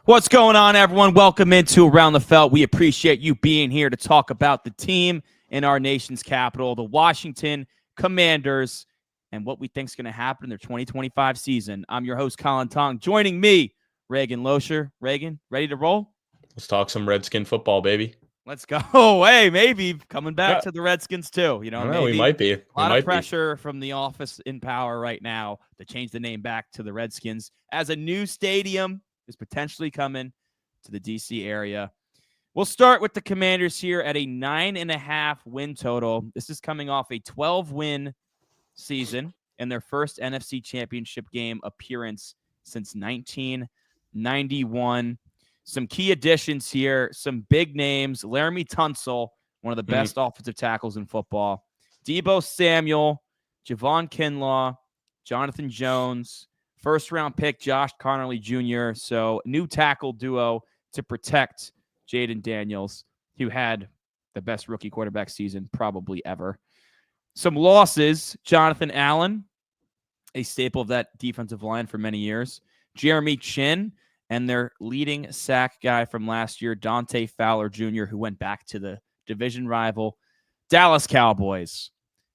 What's going on, everyone? Welcome into Around the Felt. We appreciate you being here to talk about the team in our nation's capital, the Washington Commanders, and what we think is going to happen in their 2025 season. I'm your host, Colin Tong. Joining me, Reagan Loescher. Reagan, ready to roll? Let's talk some Redskin football, baby. Let's go. Hey, maybe coming back to the Redskins too. I don't know, we might be. A lot of pressure from the office in power right now to change the name back to the Redskins as a new stadium is potentially coming to the D.C. area. We'll start with the Commanders here at a 9.5 win total. This is coming off a 12-win season and their first NFC Championship game appearance since 1991. Some key additions here, some big names. Laramie Tunsil, one of the best offensive tackles in football. Debo Samuel, Javon Kinlaw, Jonathan Jones, first-round pick Josh Conerly Jr. So new tackle duo to protect Jayden Daniels, who had the best rookie quarterback season probably ever. Some losses, Jonathan Allen, a staple of that defensive line for many years. Jeremy Chin, and their leading sack guy from last year, Dante Fowler Jr., who went back to the division rival Dallas Cowboys.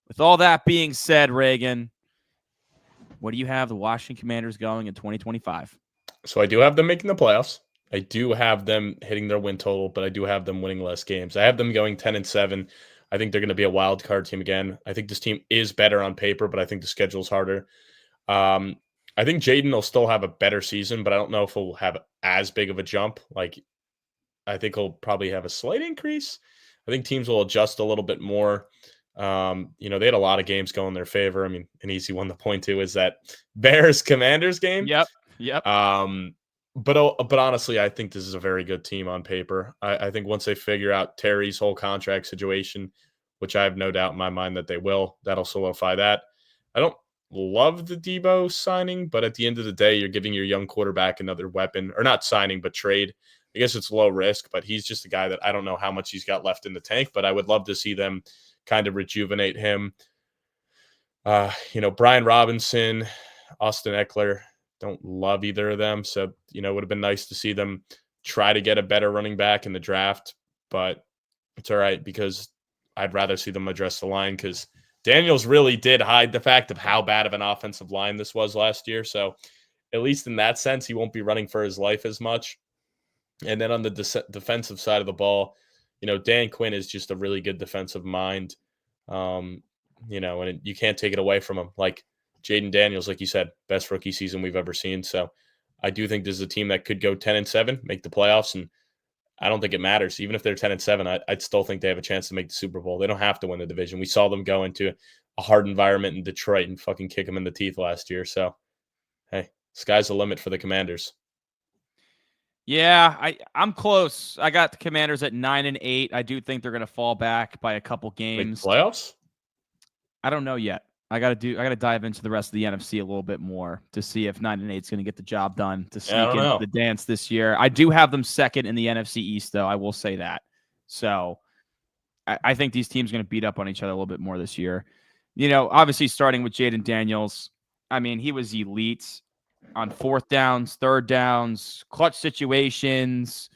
With all that being said, Reagan, what do you have the Washington Commanders going in 2025? So I do have them making the playoffs. I do have them hitting their win total, but I do have them winning less games. I have them going 10-7. I think they're going to be a wild card team again. I think this team is better on paper, but I think the schedule's harder. I think Jayden will still have a better season, but I don't know if he'll have as big of a jump. I think he'll probably have a slight increase. I think teams will adjust a little bit more. They had a lot of games go in their favor. I mean, an easy one to point to is that Bears-Commanders game. Yep. But honestly, I think this is a very good team on paper. I think once they figure out Terry's whole contract situation, which I have no doubt in my mind that they will, that'll solidify that. I don't love the Debo signing, but at the end of the day, you're giving your young quarterback another weapon, or not signing, but trade. I guess it's low risk, but he's just a guy that I don't know how much he's got left in the tank, but I would love to see them kind of rejuvenate him. Brian Robinson, Austin Eckler, don't love either of them. So, it would have been nice to see them try to get a better running back in the draft, but it's all right because I'd rather see them address the line because Daniels really did hide the fact of how bad of an offensive line this was last year. So at least in that sense, he won't be running for his life as much. And then on the defensive side of the ball, Dan Quinn is just a really good defensive mind. And you can't take it away from him. Like Jayden Daniels, like you said, best rookie season we've ever seen. So I do think this is a team that could go 10-7, make the playoffs. And I don't think it matters. Even if they're 10-7, I'd still think they have a chance to make the Super Bowl. They don't have to win the division. We saw them go into a hard environment in Detroit and fucking kick them in the teeth last year. So, hey, sky's the limit for the Commanders. Yeah, I'm close. I got the Commanders at 9-8. I do think they're going to fall back by a couple games. Make playoffs? I don't know yet. I got to dive into the rest of the NFC a little bit more to see if 9-8 is going to get the job done to sneak into the dance this year. I do have them second in the NFC East, though. I will say that. So I think these teams are going to beat up on each other a little bit more this year. Obviously starting with Jayden Daniels. I mean, he was elite on fourth downs, third downs, clutch situations.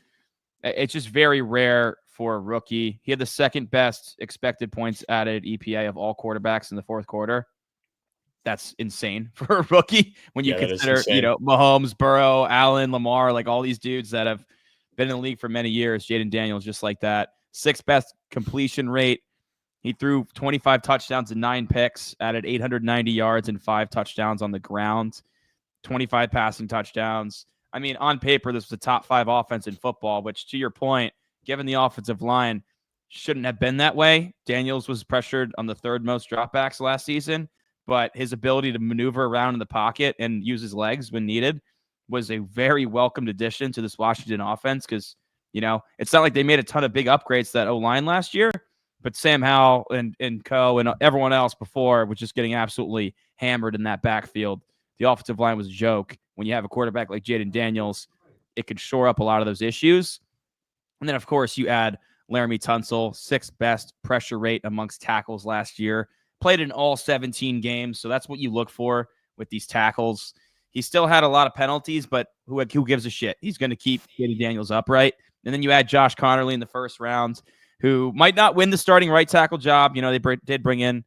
It's just very rare for a rookie. He had the second best expected points added EPA of all quarterbacks in the fourth quarter. That's insane for a rookie when you consider, Mahomes, Burrow, Allen, Lamar, like all these dudes that have been in the league for many years. Jayden Daniels just like that. Sixth best completion rate. He threw 25 touchdowns and 9 picks, added 890 yards and 5 touchdowns on the ground, 25 passing touchdowns. I mean, on paper, this was a top 5 offense in football, which to your point, given the offensive line, shouldn't have been that way. Daniels was pressured on the third most dropbacks last season, but his ability to maneuver around in the pocket and use his legs when needed was a very welcomed addition to this Washington offense because, it's not like they made a ton of big upgrades to that O-line last year, but Sam Howell and Co. and everyone else before was just getting absolutely hammered in that backfield. The offensive line was a joke. When you have a quarterback like Jayden Daniels, it could shore up a lot of those issues. And then, of course, you add Laramie Tunsil, 6th best pressure rate amongst tackles last year. Played in all 17 games, so that's what you look for with these tackles. He still had a lot of penalties, but who gives a shit? He's going to keep Jayden Daniels upright. And then you add Josh Conerly in the first round, who might not win the starting right tackle job. They did bring in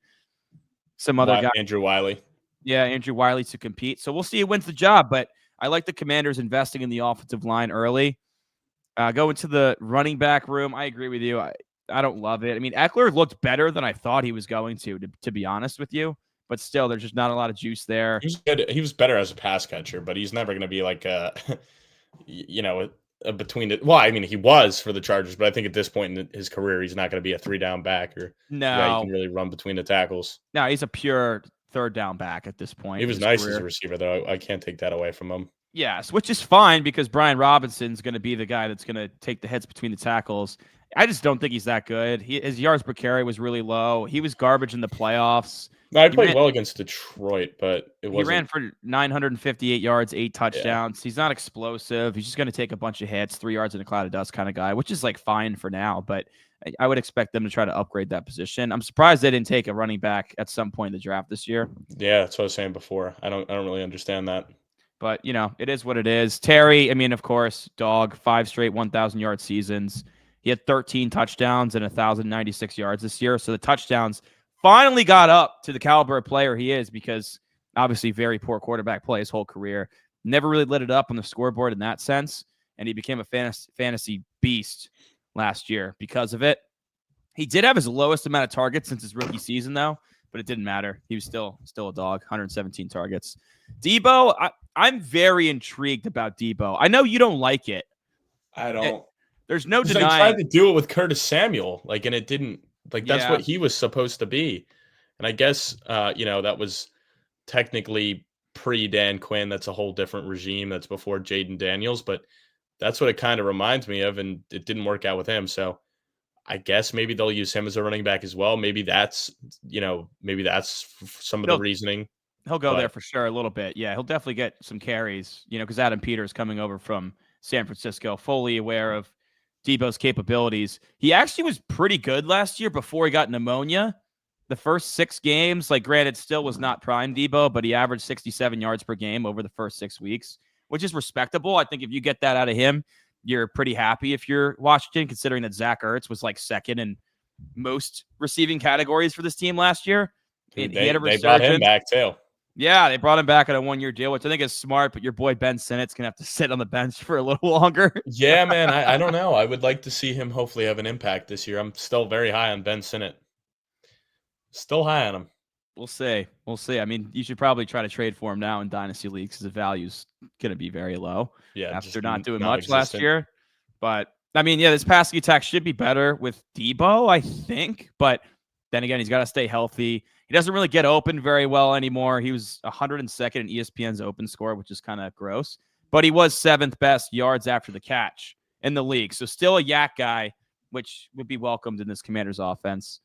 some other guy. Andrew Wiley. Yeah, Andrew Wiley to compete. So we'll see who wins the job, but I like the Commanders investing in the offensive line early. Go into the running back room. I agree with you. I don't love it. I mean, Eckler looked better than I thought he was going to be honest with you. But still, there's just not a lot of juice there. He was good. He was better as a pass catcher, but he's never going to be like between the. Well, I mean, he was for the Chargers, but I think at this point in his career, he's not going to be a 3-down back or he can really run between the tackles. No, he's a pure third down back at this point. He was nice as a receiver, though. I can't take that away from him. Yes, which is fine because Brian Robinson's going to be the guy that's going to take the hits between the tackles. I just don't think he's that good. His yards per carry was really low. He was garbage in the playoffs. No, he played well against Detroit, but it wasn't. He ran for 958 yards, 8 touchdowns. Yeah. He's not explosive. He's just going to take a bunch of hits, 3 yards in a cloud of dust kind of guy, which is like fine for now. But I would expect them to try to upgrade that position. I'm surprised they didn't take a running back at some point in the draft this year. Yeah, that's what I was saying before. I don't really understand that. But, it is what it is. Terry, I mean, of course, dog, 5 straight 1,000-yard seasons. He had 13 touchdowns and 1,096 yards this year. So the touchdowns finally got up to the caliber of player he is because obviously very poor quarterback play his whole career. Never really lit it up on the scoreboard in that sense. And he became a fantasy beast last year because of it. He did have his lowest amount of targets since his rookie season, though, but it didn't matter. He was still a dog, 117 targets. Debo, I'm very intrigued about Debo. I know you don't like it. I don't. There's no denying. I tried to do it with Curtis Samuel, and it didn't. That's what he was supposed to be. And I guess, that was technically pre-Dan Quinn. That's a whole different regime. That's before Jayden Daniels. But that's what it kind of reminds me of, and it didn't work out with him. So I guess maybe they'll use him as a running back as well. Maybe that's some of the reasoning. He'll go there for sure a little bit. Yeah, he'll definitely get some carries, because Adam Peters coming over from San Francisco, fully aware of Debo's capabilities. He actually was pretty good last year before he got pneumonia. The first 6 games, granted, still was not prime Debo, but he averaged 67 yards per game over the first 6 weeks, which is respectable. I think if you get that out of him, you're pretty happy if you're Washington, considering that Zach Ertz was second in most receiving categories for this team last year. They brought him back too. Yeah, they brought him back on a 1-year deal, which I think is smart, but your boy Ben Sinnott's going to have to sit on the bench for a little longer. Yeah, man, I don't know. I would like to see him hopefully have an impact this year. I'm still very high on Ben Sinnott. Still high on him. We'll see. I mean, you should probably try to trade for him now in Dynasty Leagues because the value's going to be very low after not doing much last year. But, I mean, this passing attack should be better with Debo, I think. But then again, he's got to stay healthy. He doesn't really get open very well anymore. He was 102nd in ESPN's open score, which is kind of gross. But he was 7th best yards after the catch in the league. So still a yak guy, which would be welcomed in this Commanders offense.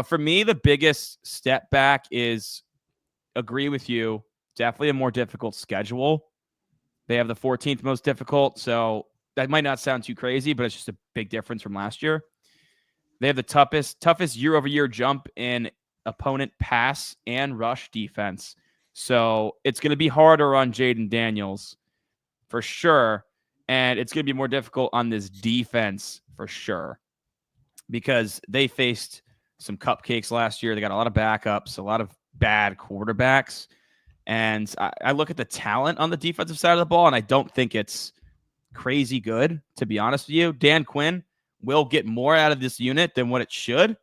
For me, the biggest step back is, agree with you, definitely a more difficult schedule. They have the 14th most difficult, so that might not sound too crazy, but it's just a big difference from last year. They have the toughest year-over-year jump in opponent pass and rush defense. So it's going to be harder on Jayden Daniels for sure, and it's going to be more difficult on this defense for sure because they faced some cupcakes last year. They got a lot of backups, a lot of bad quarterbacks. And I look at the talent on the defensive side of the ball, and I don't think it's crazy good, to be honest with you. Dan Quinn will get more out of this unit than what it should,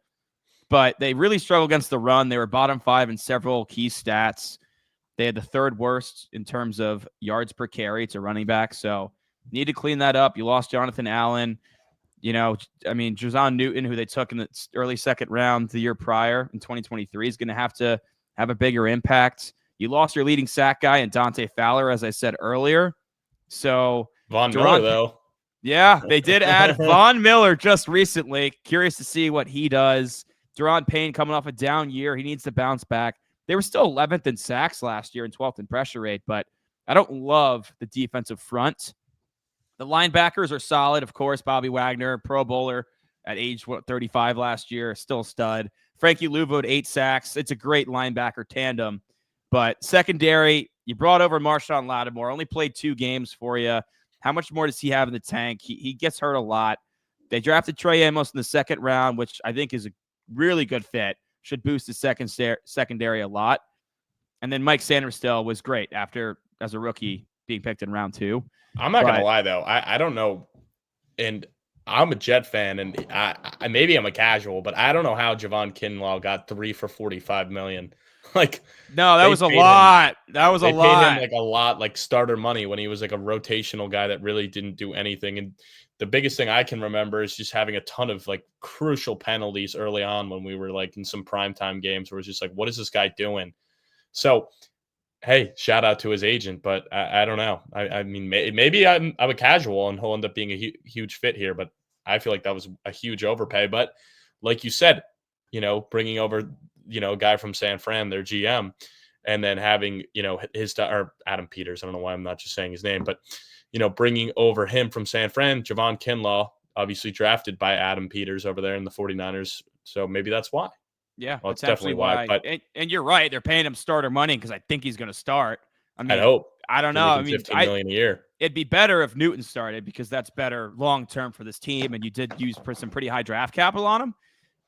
but they really struggle against the run. They were bottom 5 in several key stats. They had the 3rd worst in terms of yards per carry to running back. So need to clean that up. You lost Jonathan Allen. Jazon Newton, who they took in the early 2nd round the year prior in 2023, is going to have a bigger impact. You lost your leading sack guy in Dante Fowler, as I said earlier. So Von Miller, though. Yeah, they did add Von Miller just recently. Curious to see what he does. Deron Payne coming off a down year. He needs to bounce back. They were still 11th in sacks last year and 12th in pressure rate, but I don't love the defensive front. The linebackers are solid, of course. Bobby Wagner, Pro Bowler at age 35 last year, still a stud. Frankie Luvu at 8 sacks. It's a great linebacker tandem. But secondary, You brought over Marshawn Latimore, only played 2 games for you. How much more does he have in the tank? He gets hurt a lot. They drafted Trey Amos in the 2nd round, which I think is a really good fit. Should boost his secondary a lot. And then Mike Sainristil was great as a rookie being picked in round 2. I'm not going to lie, though. I don't know. And I'm a Jet fan, and I maybe I'm a casual, but I don't know how Javon Kinlaw got 3 for $45 million. Like, no, that was a lot. That was a lot. They paid him like a lot, like starter money, when he was like a rotational guy that really didn't do anything. And the biggest thing I can remember is just having a ton of like crucial penalties early on when we were like in some primetime games where it's just like, what is this guy doing? So, hey, shout out to his agent, but I don't know. I mean, maybe I'm a casual and he'll end up being a huge fit here, but I feel like that was a huge overpay. But like you said, bringing over, a guy from San Fran, their GM, and then having, or Adam Peters. I don't know why I'm not just saying his name, but, bringing over him from San Fran, Javon Kinlaw, obviously drafted by Adam Peters over there in the 49ers. So maybe that's why. Yeah, well, it's definitely why. But and you're right. They're paying him starter money because I think he's going to start. I mean, I hope. I don't know. I mean, $15 million a year. It'd be better if Newton started because that's better long term for this team. And you did use some pretty high draft capital on him.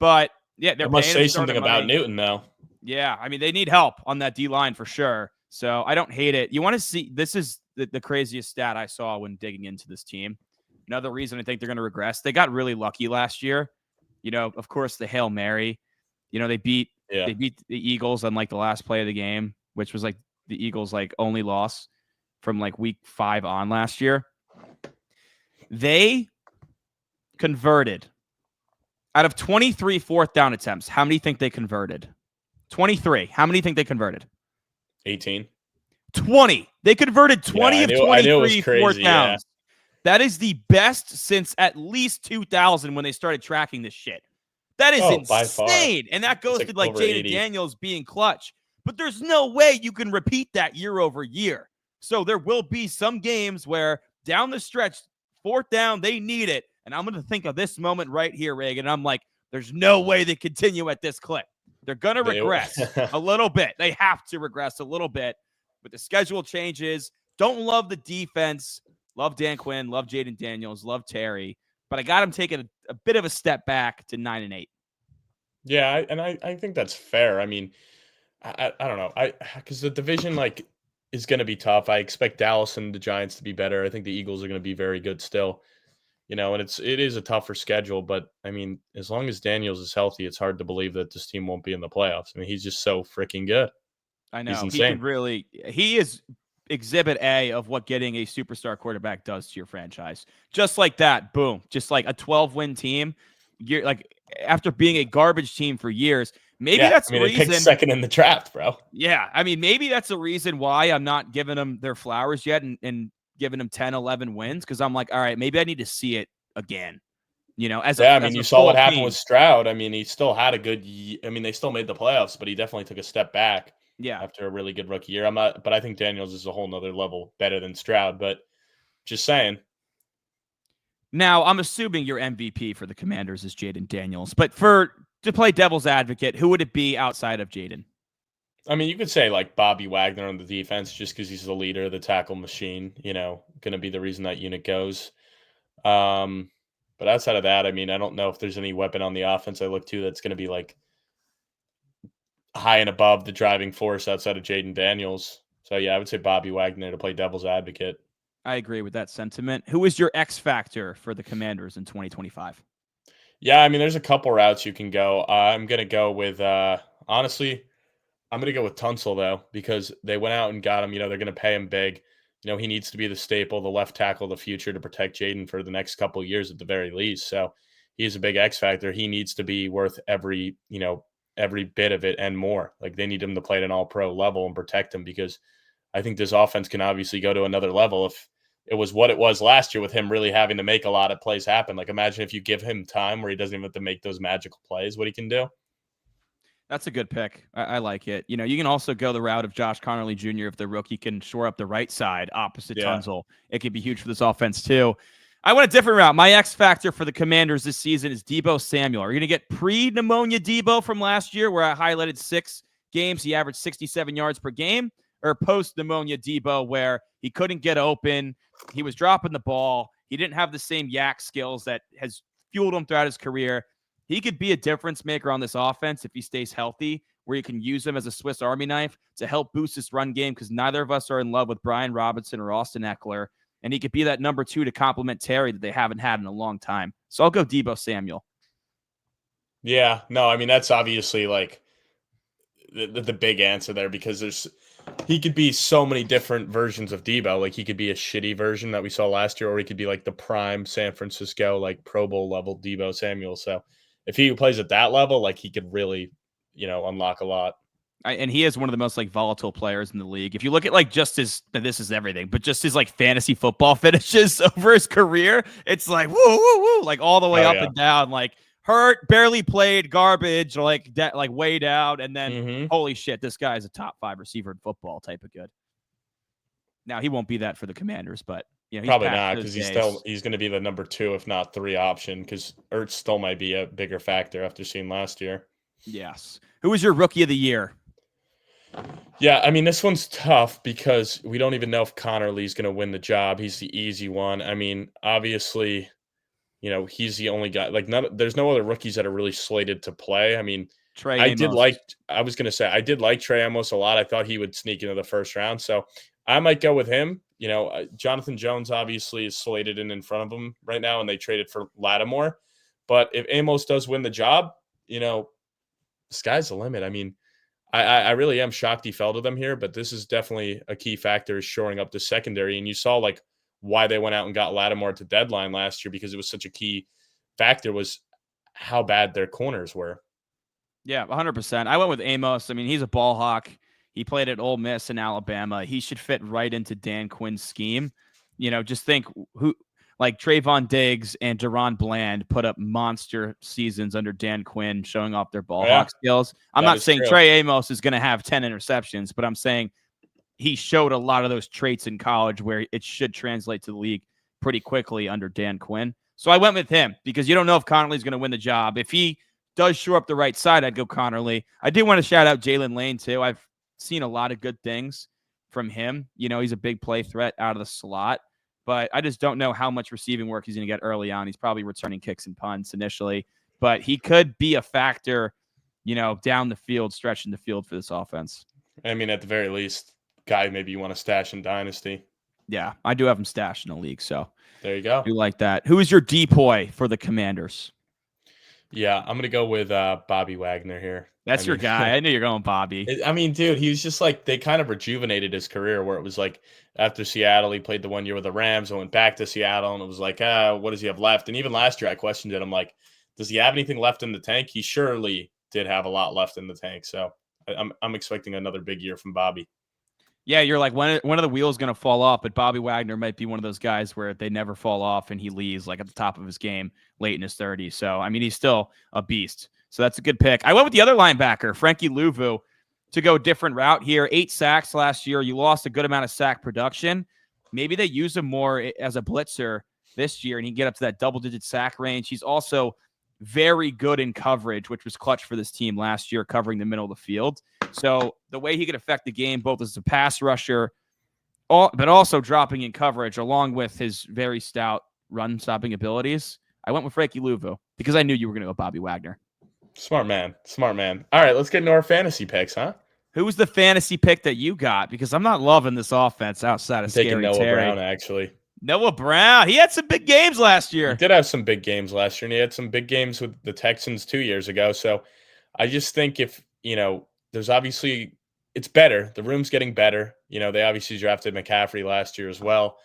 But yeah, I must say something about Newton, though. Yeah, I mean, they need help on that D line for sure. So I don't hate it. You want to see, this is the craziest stat I saw when digging into this team. Another reason I think they're going to regress. They got really lucky last year. Of course, the Hail Mary. They beat the Eagles on like the last play of the game, which was like the Eagles' like only loss from like week 5 on last year. They converted out of 23 4th down attempts. How many think they converted? 23. How many think they converted? 18. 20. They converted 20 of 23 4th downs. Yeah. That is the best since at least 2000 when they started tracking this shit. That is insane. And that goes to like Jayden Daniels being clutch. But there's no way you can repeat that year over year. So there will be some games where down the stretch, 4th down, they need it. And I'm going to think of this moment right here, Reagan. I'm like, there's no way they continue at this clip. They're going to regress a little bit. They have to regress a little bit with the schedule changes. Don't love the defense. Love Dan Quinn. Love Jayden Daniels. Love Terry. But I got him taking a bit of a step back to 9-8. Yeah, I think that's fair. I mean, I don't know. Because the division is going to be tough. I expect Dallas and the Giants to be better. I think the Eagles are going to be very good still. And it is a tougher schedule, but I mean, as long as Daniels is healthy, it's hard to believe that this team won't be in the playoffs. I mean, he's just so freaking good. I know. He's insane. He is exhibit A of what getting a superstar quarterback does to your franchise. Just like that, boom. Just like a 12-win team. You're like, after being a garbage team for years, maybe that's the reason. They picked 2nd in the draft, bro. Yeah. I mean, maybe that's the reason why I'm not giving them their flowers yet and giving them 10, 11 wins. Cause I'm like, all right, maybe I need to see it again. You saw what happened with Stroud. I mean, he still had a good, they still made the playoffs, but he definitely took a step back. Yeah. After a really good rookie year. But I think Daniels is a whole nother level better than Stroud, but just saying. Now, I'm assuming your MVP for the Commanders is Jayden Daniels, but to play devil's advocate, who would it be outside of Jayden? I mean, you could say like Bobby Wagner on the defense just because he's the leader of the tackle machine, going to be the reason that unit goes. But outside of that, I mean, I don't know if there's any weapon on the offense I look to that's going to be like high and above the driving force outside of Jayden Daniels. So, yeah, I would say Bobby Wagner to play devil's advocate. I agree with that sentiment. Who is your X factor for the Commanders in 2025? Yeah, I mean, there's a couple routes you can go. I'm going to go with, honestly, I'm going to go with Tunsil, though, because they went out and got him. They're going to pay him big. He needs to be the staple, the left tackle of the future to protect Jayden for the next couple of years at the very least. So he's a big X factor. He needs to be worth every bit of it and more. Like, they need him to play at an all-pro level and protect him, because I think this offense can obviously go to another level if it was what it was last year with him really having to make a lot of plays happen. Like, imagine if you give him time where he doesn't even have to make those magical plays, what he can do. That's a good pick. I like it. You can also go the route of Josh Conerly Jr. if the rookie can shore up the right side opposite Tunsil. It could be huge for this offense too. I want a different route. My X factor for the Commanders this season is Debo Samuel. Are you going to get pre-pneumonia Debo from last year where I highlighted 6 games? He averaged 67 yards per game. or post-pneumonia Debo, where he couldn't get open. He was dropping the ball. He didn't have the same yak skills that has fueled him throughout his career. He could be a difference maker on this offense if he stays healthy, where you can use him as a Swiss Army knife to help boost this run game, because neither of us are in love with Brian Robinson or Austin Eckler. And he could be that number 2 to complement Terry that they haven't had in a long time. So I'll go Debo Samuel. Yeah, no, I mean, that's obviously like the big answer there, because he could be so many different versions of Debo. Like, he could be a shitty version that we saw last year, or he could be like the prime San Francisco, like Pro Bowl level Debo Samuel. So if he plays at that level, like, he could really, unlock a lot. And he is one of the most like volatile players in the league. If you look at like just his, this is everything, but just his like fantasy football finishes over his career, it's like woo woo woo, like all the way up and down, like hurt, barely played, garbage, like that, like way down, and then holy shit, this guy is a top 5 receiver in football type of good. Now he won't be that for the Commanders, but he's probably not, because he's going to be the number 2, if not 3 option, because Ertz still might be a bigger factor after seeing last year. Yes. Who was your rookie of the year? Yeah, I mean, this one's tough because we don't even know if Conerly's going to win the job. He's the easy one. I mean, obviously, he's the only guy. Like, there's no other rookies that are really slated to play. I mean, Trey I Amos. did like Trey Amos a lot. I thought he would sneak into the first round, so I might go with him. Jonathan Jones obviously is slated in front of him right now, and they traded for Latimore. But if Amos does win the job, the sky's the limit. I mean, I really am shocked he fell to them here, but this is definitely a key factor, is shoring up the secondary. And you saw like why they went out and got Latimore to deadline last year, because it was such a key factor, was how bad their corners were. Yeah, 100%. I went with Amos. I mean, he's a ball hawk. He played at Ole Miss in Alabama. He should fit right into Dan Quinn's scheme. Just think who, like Trayvon Diggs and Deron Bland put up monster seasons under Dan Quinn, showing off their ball hawk skills. I'm not saying Trey Amos is going to have 10 interceptions, but I'm saying he showed a lot of those traits in college where it should translate to the league pretty quickly under Dan Quinn. So I went with him because you don't know if Conerly's going to win the job. If he does shore up the right side, I'd go Conerly. I do want to shout out Jalen Lane too. I've seen a lot of good things from him. He's a big play threat out of the slot, but I just don't know how much receiving work he's going to get early on. He's probably returning kicks and punts initially, but he could be a factor, down the field, stretching the field for this offense. I mean, at the very least, guy maybe you want to stash in Dynasty. Yeah, I do have him stashed in the league, so there you go. You like that. Who is your depoy for the Commanders? Yeah, I'm going to go with Bobby Wagner here. That's your guy. I knew you're going Bobby. I mean, dude, he was just like, they kind of rejuvenated his career, where it was like after Seattle, he played the 1 year with the Rams and went back to Seattle, and it was like, what does he have left? And even last year I questioned it. I'm like, does he have anything left in the tank? He surely did have a lot left in the tank. So I'm expecting another big year from Bobby. Yeah, you're like, when of the wheels going to fall off? But Bobby Wagner might be one of those guys where they never fall off and he leaves like at the top of his game late in his 30s. So, I mean, he's still a beast. So that's a good pick. I went with the other linebacker, Frankie Luvu, to go a different route here. 8 sacks last year. You lost a good amount of sack production. Maybe they use him more as a blitzer this year, and he can get up to that double-digit sack range. He's also very good in coverage, which was clutch for this team last year, covering the middle of the field. So the way he could affect the game, both as a pass rusher, but also dropping in coverage, along with his very stout run-stopping abilities, I went with Frankie Luvu because I knew you were going to go Bobby Wagner. Smart man. Smart man. All right, let's get into our fantasy picks, huh? Who was the fantasy pick that you got? Because I'm not loving this offense outside of Scary Noah Terry. Brown, actually. Noah Brown. He had some big games last year. He did have some big games last year, and he had some big games with the Texans 2 years ago. So I just think if, there's obviously – it's better. The room's getting better. They obviously drafted McCaffrey last year as well.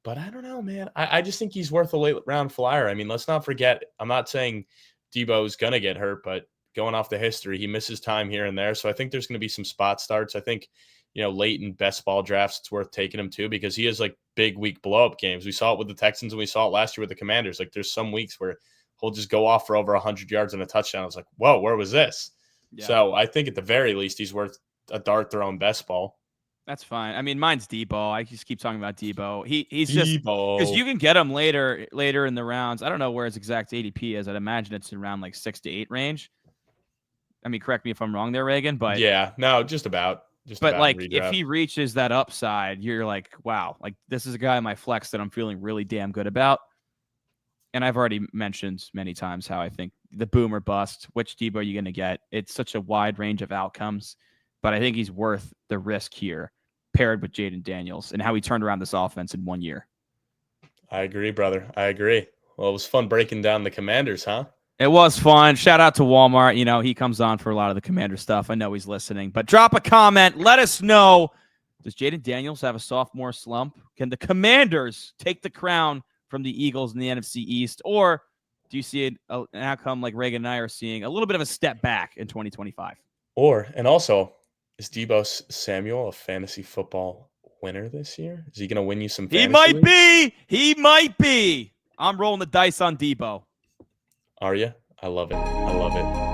But I don't know, man. I just think he's worth a late-round flyer. I mean, let's not forget – I'm not saying Debo's going to get hurt, but going off the history, he misses time here and there. So I think there's going to be some spot starts. I think – late in best ball drafts, it's worth taking him too, because he has like big week blow up games. We saw it with the Texans and we saw it last year with the Commanders. Like there's some weeks where he'll just go off for over 100 yards and a touchdown. It's like, whoa, where was this? Yeah. So I think at the very least, he's worth a dart thrown best ball. That's fine. I mean, mine's Debo. I just keep talking about Debo. He's just because you can get him later in the rounds. I don't know where his exact ADP is. I'd imagine it's around like 6 to 8 range. I mean, correct me if I'm wrong there, Reagan, but yeah, no, just about. But like, if he reaches that upside, you're like, wow, like this is a guy in my flex that I'm feeling really damn good about. And I've already mentioned many times how I think the boom or bust, which Debo are you going to get? It's such a wide range of outcomes, but I think he's worth the risk here, paired with Jayden Daniels and how he turned around this offense in 1 year. I agree, brother. I agree. Well, it was fun breaking down the Commanders, huh? It was fun. Shout out to Walmart. You know, he comes on for a lot of the Commander stuff. I know he's listening. But drop a comment. Let us know. Does Jayden Daniels have a sophomore slump? Can the Commanders take the crown from the Eagles in the NFC East? Or do you see an outcome like Reagan and I are seeing, a little bit of a step back in 2025? And also, is Debo Samuel a fantasy football winner this year? Is he going to win you some fantasy? He might be. I'm rolling the dice on Debo. Are you? I love it.